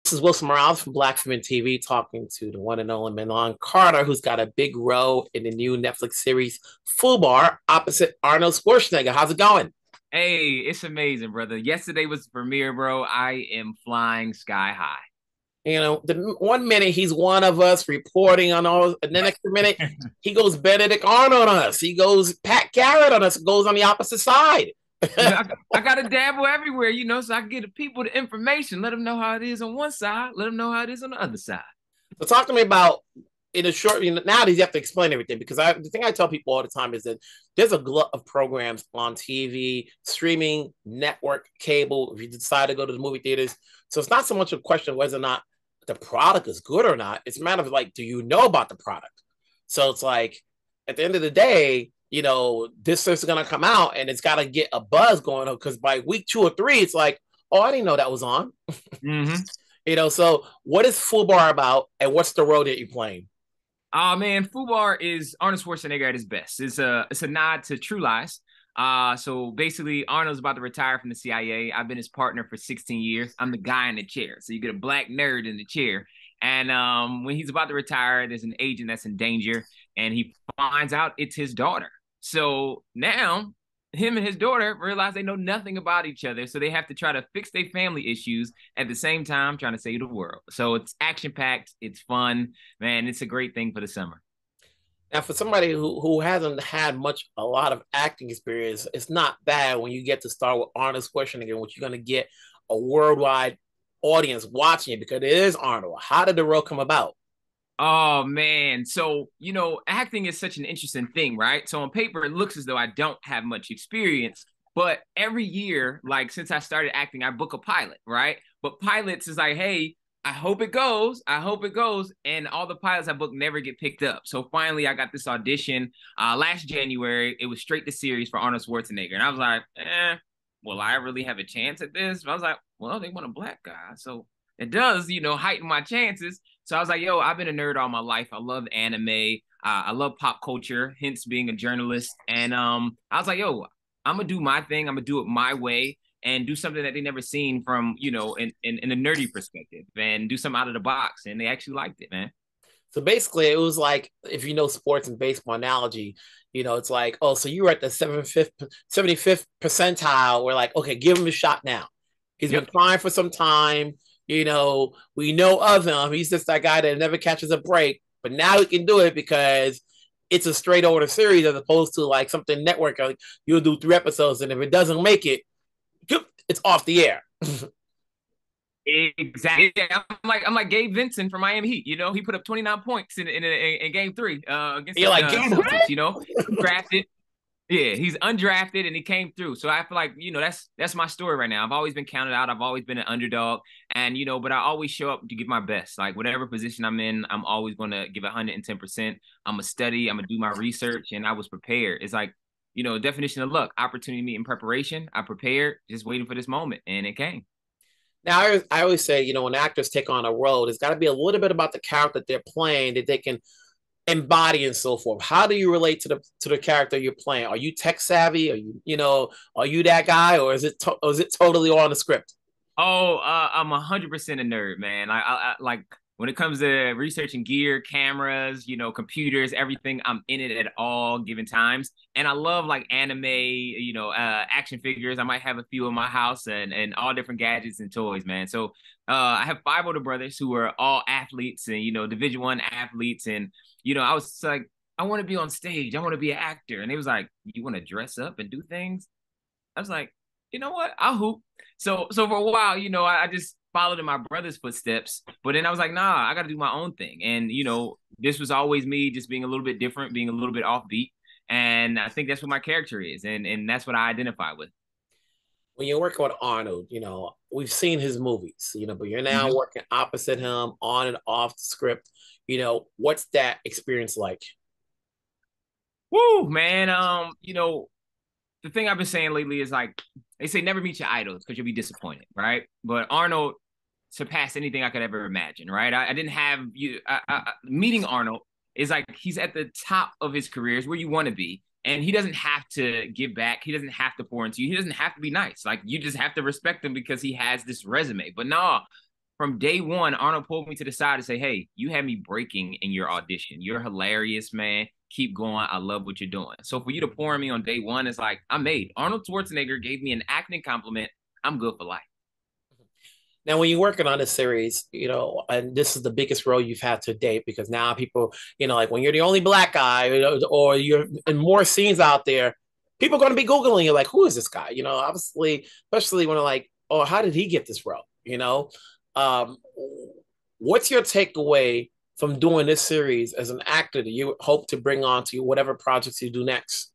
This is Wilson Morales from Black Film TV talking to the one and only Milan Carter, who's got a big role in the new Netflix series Fubar opposite Arnold Schwarzenegger. How's it going? Hey, it's amazing, brother. Yesterday was the premiere, bro. I am flying sky high. The 1 minute he's one of us reporting on all, and the next minute he goes Benedict Arnold on us. He goes Pat Garrett on us. Goes on the opposite side. I got to dabble everywhere, so I can get the people the information, let them know how it is on one side, let them know how it is on the other side. So talk to me about in a short. Nowadays you have to explain everything because the thing I tell people all the time is that there's a glut of programs on TV, streaming, network, cable. If you decide to go to the movie theaters, so it's not so much a question of whether or not the product is good or not. It's a matter of like, do you know about the product? So it's like at the end of the day, this is going to come out and it's got to get a buzz going on because by week 2 or 3, it's like, oh, I didn't know that was on. Mm-hmm. So what is Fubar about and what's the role that you're playing? Oh man, Fubar is Arnold Schwarzenegger at his best. It's a nod to True Lies. So basically, Arnold's about to retire from the CIA. I've been his partner for 16 years. I'm the guy in the chair. So you get a black nerd in the chair. And when he's about to retire, there's an agent that's in danger, and he finds out it's his daughter. So now him and his daughter realize they know nothing about each other. So they have to try to fix their family issues at the same time trying to save the world. So it's action packed. It's fun, man. It's a great thing for the summer. Now, for somebody who hasn't had a lot of acting experience, it's not bad when you get to start with Arnold Schwarzenegger, which you're going to get a worldwide audience watching it because it is Arnold. How did the role come about? Oh man. So, acting is such an interesting thing, right? So on paper, it looks as though I don't have much experience, but every year, like since I started acting, I book a pilot, right? But pilots is like, hey, I hope it goes. I hope it goes. And all the pilots I book never get picked up. So finally, I got this audition last January. It was straight to series for Arnold Schwarzenegger. And I was like, will I really have a chance at this? But I was like, well, they want a black guy. So it does, heighten my chances. So I was like, yo, I've been a nerd all my life. I love anime. I love pop culture, hence being a journalist. And I was like, yo, I'm gonna do my thing. I'm gonna do it my way and do something that they never seen from, in a nerdy perspective and do something out of the box. And they actually liked it, man. So basically, it was like if you know sports and baseball analogy, it's like, oh, so you were at the 75th percentile. We're like, okay, give him a shot now. He's been Yep. trying for some time. We know of him. He's just that guy that never catches a break, but now he can do it because it's a straight order series as opposed to like something network. Like you'll do 3 episodes, and if it doesn't make it, it's off the air. Exactly. Yeah, I'm like Gabe Vincent from Miami Heat. He put up 29 points in game three against You're the like, Celtics. Drafted. Yeah, he's undrafted and he came through. So I feel like, that's my story right now. I've always been counted out. I've always been an underdog. And, but I always show up to give my best. Like whatever position I'm in, I'm always going to give 110%. I'm going to study. I'm going to do my research. And I was prepared. It's like, definition of luck, opportunity meeting preparation. I prepared, just waiting for this moment. And it came. now, I always say, when actors take on a role, it's got to be a little bit about the character that they're playing that they can embody and so forth. How do you relate to the character you're playing? Are you tech savvy? Are you that guy, or is it totally on the script? Oh, I'm 100% a nerd, man. I like when it comes to researching gear, cameras, computers, everything. I'm in it at all given times, and I love like anime, action figures. I might have a few in my house, and all different gadgets and toys, man. So, I have 5 older brothers who are all athletes, and Division 1 athletes, and I was like, I want to be on stage. I want to be an actor, and they was like, you want to dress up and do things? I was like, you know what? I'll hoop. So for a while, I just followed in my brother's footsteps. But then I was like, nah, I got to do my own thing. And this was always me, just being a little bit different, being a little bit offbeat. And I think that's what my character is, and that's what I identify with. When you're working with Arnold, we've seen his movies, but you're now Mm-hmm. working opposite him on and off the script. What's that experience like? Woo, man. The thing I've been saying lately is like they say never meet your idols because you'll be disappointed, right? But Arnold surpassed anything I could ever imagine, right? I didn't have you meeting Arnold is like he's at the top of his career, is where you want to be. And he doesn't have to give back. He doesn't have to pour into you. He doesn't have to be nice. Like you just have to respect him because he has this resume. But no, from day one, Arnold pulled me to the side and say, "Hey, you had me breaking in your audition. You're hilarious, man. Keep going. I love what you're doing." So for you to pour me on day one, it's like I made. Arnold Schwarzenegger gave me an acting compliment. I'm good for life. Now, when you're working on this series, and this is the biggest role you've had to date, because now people, like when you're the only black guy, or you're in more scenes out there, people are going to be Googling you, like, who is this guy? Obviously, especially when they're like, oh, how did he get this role? Um, what's your takeaway from doing this series as an actor that you hope to bring on to whatever projects you do next?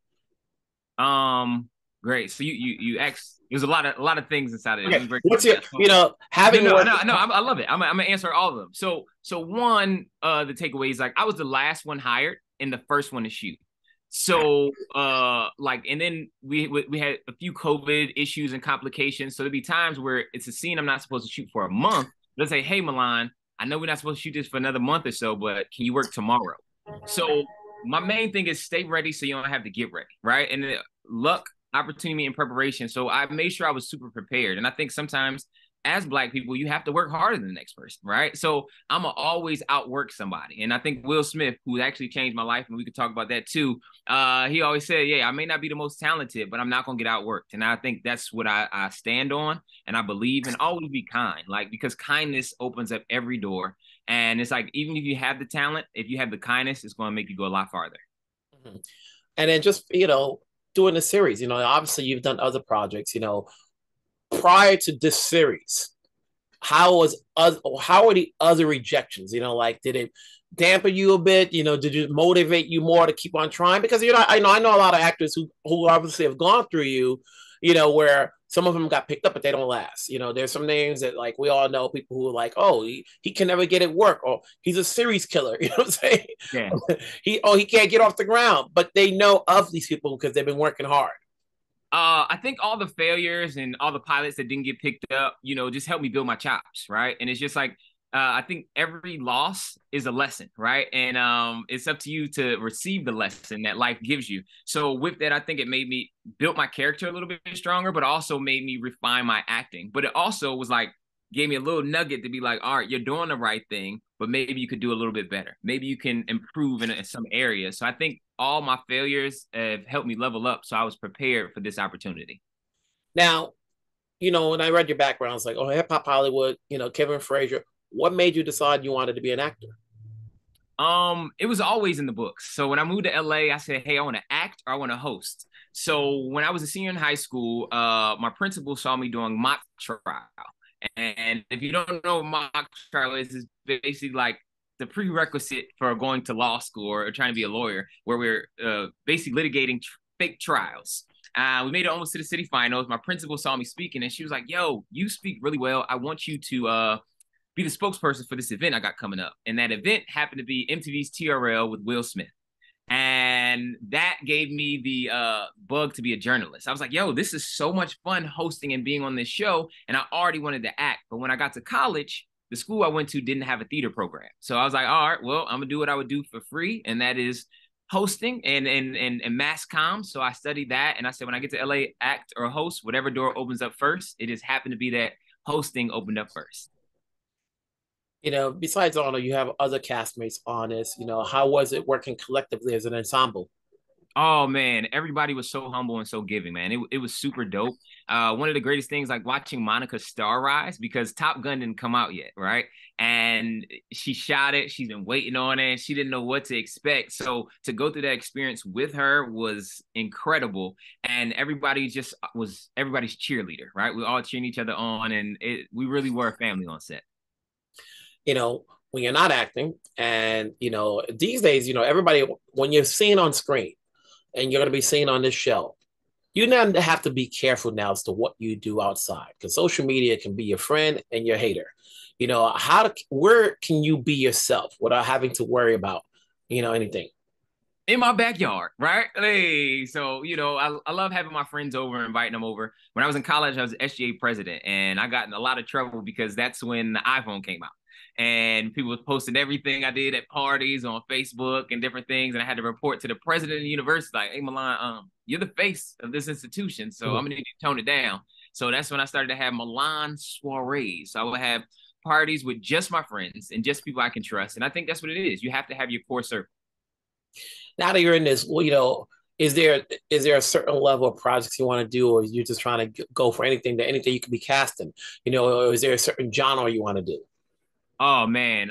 Great. So you asked. There's a lot of things inside of it. Okay. What's your, having no, I love it. I'm gonna answer all of them. So one, the takeaway is like I was the last one hired and the first one to shoot. So and then we had a few COVID issues and complications. So there'd be times where it's a scene I'm not supposed to shoot for a month. Let's say, hey Milan, I know we're not supposed to shoot this for another month or so, but can you work tomorrow? So my main thing is stay ready so you don't have to get ready, right? And luck, opportunity, and preparation. So I made sure I was super prepared. And I think sometimes as Black people, you have to work harder than the next person, right? So I'm going to always outwork somebody. And I think Will Smith, who actually changed my life, and we could talk about that too, he always said, yeah, I may not be the most talented, but I'm not going to get outworked. And I think that's what I stand on, and I believe, and always be kind, because kindness opens up every door. And it's like, even if you have the talent, if you have the kindness, it's going to make you go a lot farther. Mm-hmm. And then just, doing the series, obviously you've done other projects, prior to this series, how are the other rejections? Did it dampen you a bit? Did it motivate you more to keep on trying? Because I know a lot of actors who obviously have gone through you, where some of them got picked up, but they don't last. There's some names that like we all know people who are like, oh, he can never get it work, or he's a series killer. You know what I'm saying? Yeah. he can't get off the ground, but they know of these people because they've been working hard. I think all the failures and all the pilots that didn't get picked up, just helped me build my chops, right? And it's just like I think every loss is a lesson, right? And it's up to you to receive the lesson that life gives you. So with that, I think it made me build my character a little bit stronger, but also made me refine my acting. But it also was like gave me a little nugget to be like, all right, you're doing the right thing, but maybe you could do a little bit better. Maybe you can improve in some areas. So I think all my failures have helped me level up. So I was prepared for this opportunity. Now, when I read your background, I was like, oh, hip hop Hollywood, Kevin Frazier. What made you decide you wanted to be an actor? It was always in the books. So when I moved to LA, I said, hey, I want to act or I want to host. So when I was a senior in high school, my principal saw me doing mock trial. And if you don't know what mock trial is, it's basically like the prerequisite for going to law school or trying to be a lawyer, where we're basically litigating fake trials. We made it almost to the city finals. My principal saw me speaking, and she was like, yo, you speak really well. I want you to be the spokesperson for this event I got coming up. And that event happened to be MTV's TRL with Will Smith. And that gave me the bug to be a journalist. I was like, yo, this is so much fun hosting and being on this show. And I already wanted to act. But when I got to college, the school I went to didn't have a theater program. So I was like, all right, well, I'm going to do what I would do for free. And that is hosting and mass comm. So I studied that. And I said, when I get to LA, act or host, whatever door opens up first. It just happened to be that hosting opened up first. Besides Arnold, you have other castmates on this. How was it working collectively as an ensemble? Oh man, everybody was so humble and so giving, man. It was super dope. One of the greatest things, like watching Monica's star rise, because Top Gun didn't come out yet, right? And she shot it. She's been waiting on it. She didn't know what to expect. So to go through that experience with her was incredible. And everybody just was everybody's cheerleader, right? We all cheering each other on, and we really were a family on set. When you're not acting, and these days, everybody, when you're seen on screen and you're going to be seen on this show, you now have to be careful now as to what you do outside, because social media can be your friend and your hater. Where can you be yourself without having to worry about anything? In my backyard, right? Hey, so I love having my friends over, inviting them over. When I was in college, I was SGA president, and I got in a lot of trouble because that's when the iPhone came out. And people was posting everything I did at parties on Facebook and different things. And I had to report to the president of the university, like, hey, Milan, you're the face of this institution, so I'm going to need you to tone it down. So that's when I started to have Milan soirees. So I would have parties with just my friends and just people I can trust. And I think that's what it is. You have to have your core circle. Now that you're in this, well, is there a certain level of projects you want to do, or you're just trying to go for anything you could be casting? Or is there a certain genre you want to do? Oh man,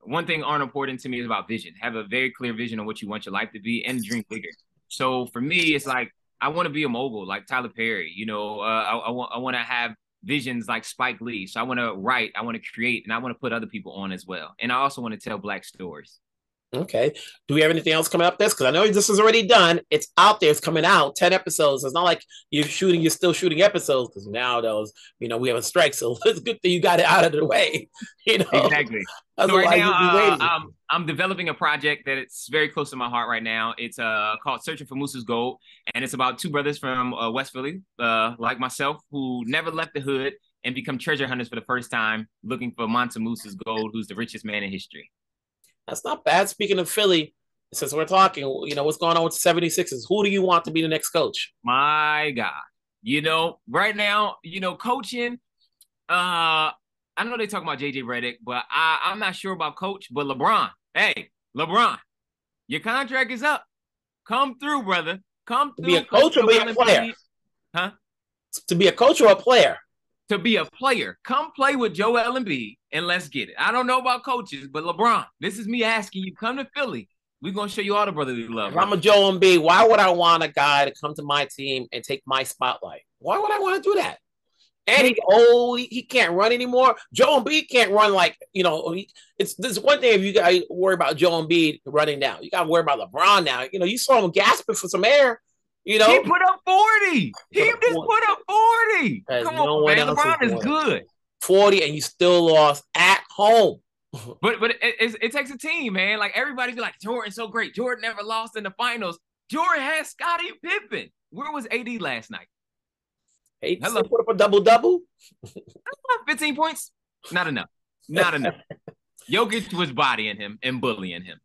one thing Arnold poured into me is about vision. Have a very clear vision of what you want your life to be and dream bigger. So for me, it's like I want to be a mogul like Tyler Perry. I want to have visions like Spike Lee. So I want to write, I want to create, and I want to put other people on as well. And I also want to tell Black stories. Okay. Do we have anything else coming up this? Because I know this is already done. It's out there. It's coming out. 10 episodes. It's not like you're still shooting episodes, because now we have a strike. So it's a good thing you got it out of the way. Exactly. So right now, I'm developing a project that it's very close to my heart right now. It's called Searching for Moose's Gold. And it's about two brothers from West Philly, like myself, who never left the hood and become treasure hunters for the first time, looking for Mansa Moose's Gold, who's the richest man in history. That's not bad. Speaking of Philly, since we're talking, what's going on with the 76ers? Who do you want to be the next coach? My God. Right now, coaching, I know they talk about JJ Redick, but I'm not sure about coach. But LeBron, hey, LeBron, your contract is up. Come through, brother. Come through. To be a coach or be a player? Huh? To be a coach or a player? To be a player. Come play with Joel Embiid and let's get it. I don't know about coaches, but LeBron, this is me asking you, come to Philly. We're going to show you all the brotherly love. If I'm a Joel Embiid, why would I want a guy to come to my team and take my spotlight? Why would I want to do that? And he's old. He can't run anymore. Joel Embiid can't run there's one thing if you guys worry about Joel Embiid running now. You got to worry about LeBron now. You saw him gasping for some air. He put up 40. He just put up 40. Come on, man. LeBron is good. 40, and you still lost at home. But it takes a team, man. Like everybody be like, Jordan's so great. Jordan never lost in the finals. Jordan has Scottie Pippen. Where was AD last night? Hello. Put up a double-double? 15 points? Not enough. Not enough. Jokic was bodying him and bullying him.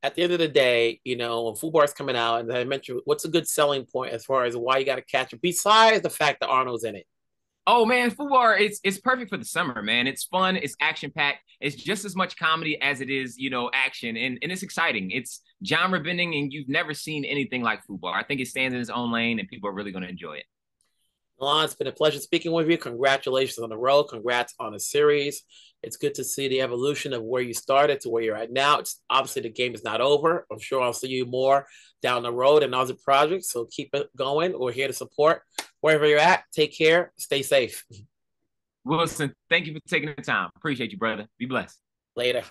At the end of the day, when Fubar's coming out, and I mentioned, what's a good selling point as far as why you got to catch it, besides the fact that Arnold's in it? Oh, man, Fubar, it's perfect for the summer, man. It's fun. It's action-packed. It's just as much comedy as it is, action, and it's exciting. It's genre bending, and you've never seen anything like Fubar. I think it stands in its own lane, and people are really going to enjoy it. Milan, it's been a pleasure speaking with you. Congratulations on the road. Congrats on the series. It's good to see the evolution of where you started to where you're at now. It's obviously the game is not over. I'm sure I'll see you more down the road in other projects. So keep it going. We're here to support wherever you're at. Take care. Stay safe. Wilson, thank you for taking the time. Appreciate you, brother. Be blessed. Later.